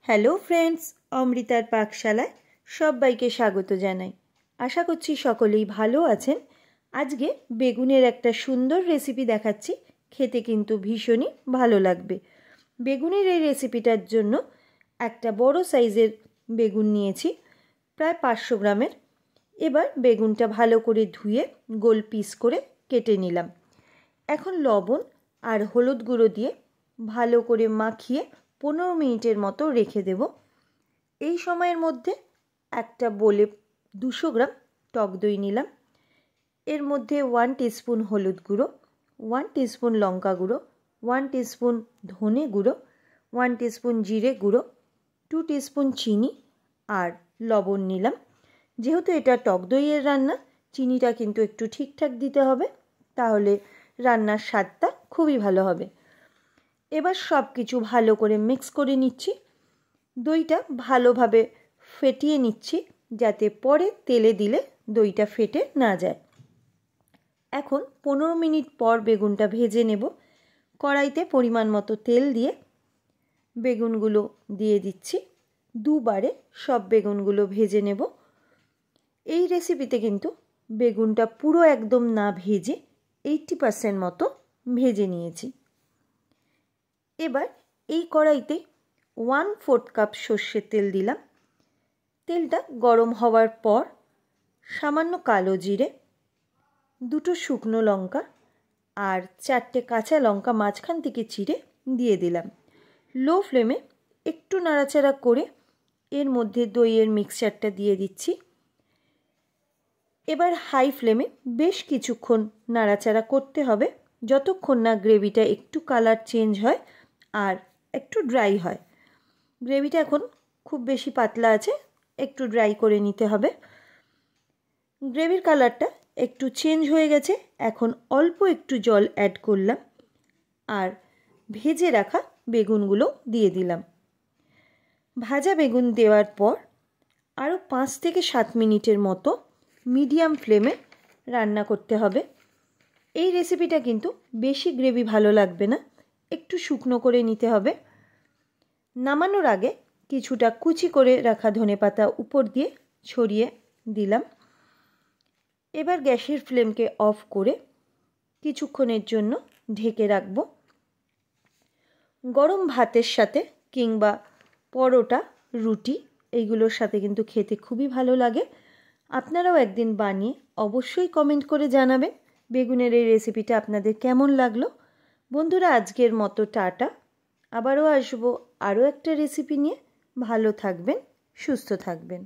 Hello friends, অমৃতার পাকশালায় সবাইকে স্বাগত জানাই। আশা করছি সকলেই ভালো আছেন। আজকে বেগুনের একটা সুন্দর রেসিপি দেখাচ্ছি, খেতে কিন্তু ভীষণই ভালো লাগবে। বেগুনের এই রেসিপিটার জন্য একটা বড় সাইজের বেগুন নিয়েছি, প্রায় 500 গ্রামের। এবার বেগুনটা ভালো করে ধুয়ে গোল পিস করে কেটে নিলাম। এখন লবণ আর হলুদ গুঁড়ো দিয়ে ভালো করে মাখিয়ে 15 মিনিটের মতো রেখে দেব। এই সময়ের মধ্যে একটা বোলে 200 গ্রাম টক দই নিলাম। এর মধ্যে 1 টিস্পুন হলুদ গুঁড়ো, 1 টিস্পুন লঙ্কা গুঁড়ো, 1 টিস্পুন ধনে গুঁড়ো, 1 টিস্পুন জিরে গুঁড়ো, 2 টিস্পুন চিনি আর লবণ নিলাম। যেহেতু এটা টক দইয়ের রান্না, চিনিটা কিন্তু একটু ঠিকঠাক দিতে হবে, তাহলে রান্নার স্বাদটা খুবই ভালো হবে। এবার সব কিছু ভালো করে মিক্স করে নিচ্ছি। দইটা ভালোভাবে ফেটিয়ে নিচ্ছি, যাতে পরে তেলে দিলে দইটা ফেটে না যায়। এখন 15 মিনিট পর বেগুনটা ভেজে নেব। কড়াইতে পরিমাণ মতো তেল দিয়ে বেগুনগুলো দিয়ে দিচ্ছি। দুবারে সব বেগুনগুলো ভেজে নেব। এই রেসিপিতে কিন্তু বেগুনটা পুরো একদম না ভেজে 80% মতো ভেজে নিয়েছি। এবার এই কড়াইতে 1/4 কাপ সর্ষের তেল দিলাম। তেলটা গরম হওয়ার পর সামান্য কালো জিরে, 2টো শুকনো লঙ্কা আর 4টে কাঁচা লঙ্কা মাঝখান থেকে চিড়ে দিয়ে দিলাম। লো ফ্লেমে একটু নাড়াচাড়া করে এর মধ্যে দইয়ের মিক্সচারটা দিয়ে দিচ্ছি। এবার হাই ফ্লেমে বেশ কিছুক্ষণ নাড়াচাড়া করতে হবে, যতক্ষণ না গ্রেভিটা একটু কালার চেঞ্জ হয় আর একটু ড্রাই হয়। গ্রেভিটা এখন খুব বেশি পাতলা আছে, একটু ড্রাই করে নিতে হবে। গ্রেভির কালারটা একটু চেঞ্জ হয়ে গেছে। এখন অল্প একটু জল অ্যাড করলাম আর ভেজে রাখা বেগুনগুলো দিয়ে দিলাম। ভাজা বেগুন দেওয়ার পর আরও 5 থেকে 7 মিনিটের মতো মিডিয়াম ফ্লেমে রান্না করতে হবে। এই রেসিপিটা কিন্তু বেশি গ্রেভি ভালো লাগবে না, একটু শুকনো করে নিতে হবে। নামানোর আগে কিছুটা কুচি করে রাখা ধনেপাতা উপর দিয়ে ছড়িয়ে দিলাম। এবার গ্যাসের ফ্লেমকে অফ করে কিছুক্ষণের জন্য ঢেকে রাখব। গরম ভাতের সাথে কিংবা পরোটা, রুটি এইগুলোর সাথে কিন্তু খেতে খুবই ভালো লাগে। আপনারাও একদিন বানিয়ে অবশ্যই কমেন্ট করে জানাবেন বেগুনের এই রেসিপিটা আপনাদের কেমন লাগলো। বন্ধুরা, আজকের মতো টাটা। আবারও আসবো আরও একটা রেসিপি নিয়ে। ভালো থাকবেন, সুস্থ থাকবেন।